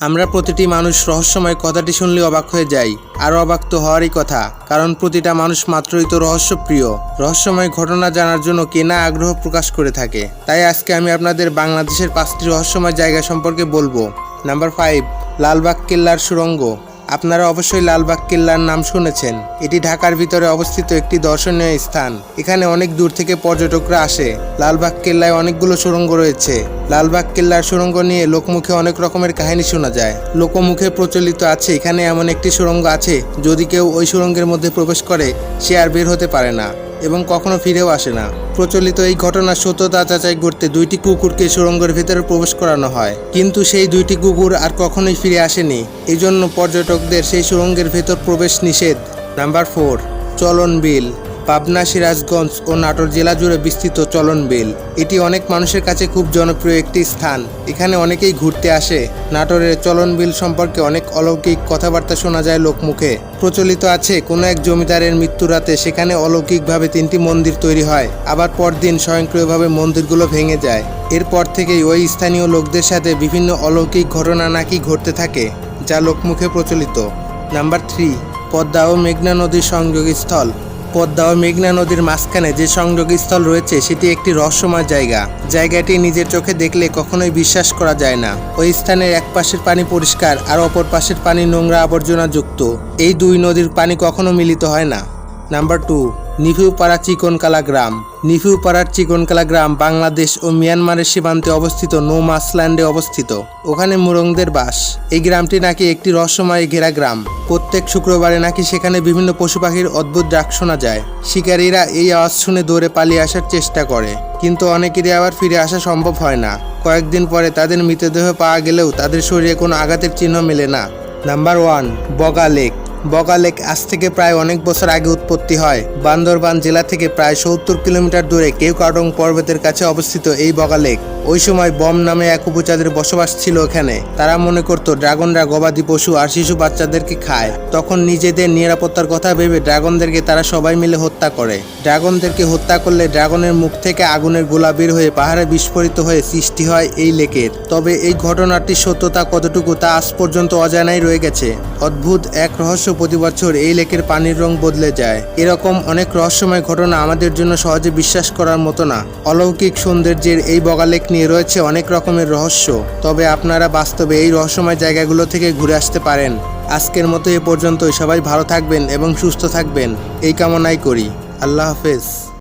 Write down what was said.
আমরা প্রতিটি মানুষ রহস্যময় কথাটি শুনলে অবাক হয়ে যাই। আর অবাক তো হওয়ারই কথা, কারণ প্রতিটা মানুষ মাত্রই তো রহস্যপ্রিয়। রহস্যময় ঘটনা জানার জন্য কে না আগ্রহ প্রকাশ করে থাকে। তাই আজকে আমি আপনাদের বাংলাদেশের 5টি রহস্যময় জায়গা সম্পর্কে বলবো। নাম্বার 5, লালবাগ কেল্লার সুড়ঙ্গ। আপনারা অবশ্যই লালবাগ কেল্লার নাম শুনেছেন। এটি ঢাকার ভিতরে অবস্থিত একটি দর্শনীয় স্থান। এখানে অনেক দূর থেকে পর্যটকরা আসে। লালবাগ কেল্লায় অনেকগুলো সুড়ঙ্গ রয়েছে। লালবাগ কেল্লার সুড়ঙ্গ নিয়ে লোকমুখে অনেক রকমের কাহিনী শোনা যায়। লোকমুখে প্রচলিত আছে এখানে এমন একটি সুড়ঙ্গ আছে, যদি কেউ ওই সুড়ঙ্গের মধ্যে প্রবেশ করে সে আর বের হতে পারে না এবং কখনো ফিরেও আসে না। প্রচলিত এই ঘটনার সত্যতা যাচাই করতে 2টি কুকুরকে সুড়ঙ্গের ভেতরে প্রবেশ করানো হয়, কিন্তু সেই 2টি কুকুর আর কখনোই ফিরে আসেনি। এই জন্য পর্যটকদের সেই সুড়ঙ্গের ভেতর প্রবেশ নিষেধ। নাম্বার 4, চলন বিল। পাবনা, সিরাজগঞ্জ ও নাটোর জেলা জুড়ে বিস্তৃত চলন বিল। এটি অনেক মানুষের কাছে খুব জনপ্রিয় একটি স্থান। এখানে অনেকেই ঘুরতে আসে। নাটোরের চলন বিল সম্পর্কে অনেক অলৌকিক কথাবার্তা শোনা যায় লোকমুখে। প্রচলিত আছে কোনো এক জমিদারের মৃত্যু রাতে সেখানে অলৌকিকভাবে 3টি মন্দির তৈরি হয়, আবার পরদিন স্বয়ংক্রিয়ভাবে মন্দিরগুলো ভেঙে যায়। এরপর থেকেই ওই স্থানীয় লোকদের সাথে বিভিন্ন অলৌকিক ঘটনা নাকি ঘটতে থাকে, যা লোকমুখে প্রচলিত। নাম্বার 3, পদ্মা ও মেঘনা নদীর সংযোগস্থল। পদ্মা ও মেঘনা নদীর মাঝখানে যে সংযোগস্থল রয়েছে সেটি একটি রহস্যময় জায়গা। জায়গাটি নিজের চোখে দেখলে কখনোই বিশ্বাস করা যায় না। ওই স্থানের এক পাশের পানি পরিষ্কার আর অপর পাশের পানি নোংরা আবর্জনা যুক্ত। এই 2 নদীর পানি কখনো মিলিত হয় না। নাম্বার 2, নিফিউপাড়া চিকনকালা গ্রাম। নিফিউপাড়ার চিকনকালা গ্রাম বাংলাদেশ ও মিয়ানমারের সীমান্তে অবস্থিত নো মাসল্যান্ডে অবস্থিত। ওখানে মুরংদের বাস। এই গ্রামটি নাকি একটি রহস্যময় ঘেরা গ্রাম। প্রত্যেক শুক্রবারে নাকি সেখানে বিভিন্ন পশু পাখির অদ্ভুত ডাক শোনা যায়। শিকারীরা এই আওয়াজ শুনে দৌড়ে পালিয়ে আসার চেষ্টা করে, কিন্তু অনেকেরই আবার ফিরে আসা সম্ভব হয় না। কয়েকদিন পরে তাদের মৃতদেহ পাওয়া গেলেও তাদের শরীরে কোনো আঘাতের চিহ্ন মেলে না। নাম্বার 1, বগা লেক। বগা লেক আজ থেকে প্রায় অনেক বছর আগে উৎপত্তি হয়। বান্দরবান জেলা থেকে প্রায় 70 কিলোমিটার দূরে কেওক্রাডং পর্বতের কাছে অবস্থিত এই বগা লেক। ওই সময় বম নামে এক উপজাতির বসবাস ছিল এখানে। তারা মনে করত ড্রাগনরা গবাদি পশু আর শিশু বাচ্চাদেরকে খায়। তখন নিজেদের নিরাপত্তার কথা ভেবে ড্রাগনদেরকে তারা সবাই মিলে হত্যা করে। ড্রাগনদেরকে হত্যা করলে ড্রাগনের মুখ থেকে আগুনের গোলা বের হয়ে পাহাড়ে বিস্ফোরিত হয়ে সৃষ্টি হয় এই লেকের। তবে এই ঘটনাটির সত্যতা কতটুকু তা আজ পর্যন্ত অজানাই রয়ে গেছে। অদ্ভুত এক রহস্য, প্রতি বছর এই লেকের পানির রং বদলে যায়। এরকম অনেক রহস্যময় ঘটনা আমাদের জন্য সহজে বিশ্বাস করার মতো না। অলৌকিক সৌন্দর্যের এই বগা লেক নিয়ে রয়েছে অনেক রকমের রহস্য। তবে আপনারা বাস্তবে এই রহস্যময় জায়গাগুলো থেকে ঘুরে আসতে পারেন। আজকের মতো এ পর্যন্তই। সবাই ভালো থাকবেন এবং সুস্থ থাকবেন এই কামনাই করি। আল্লাহ হাফেজ।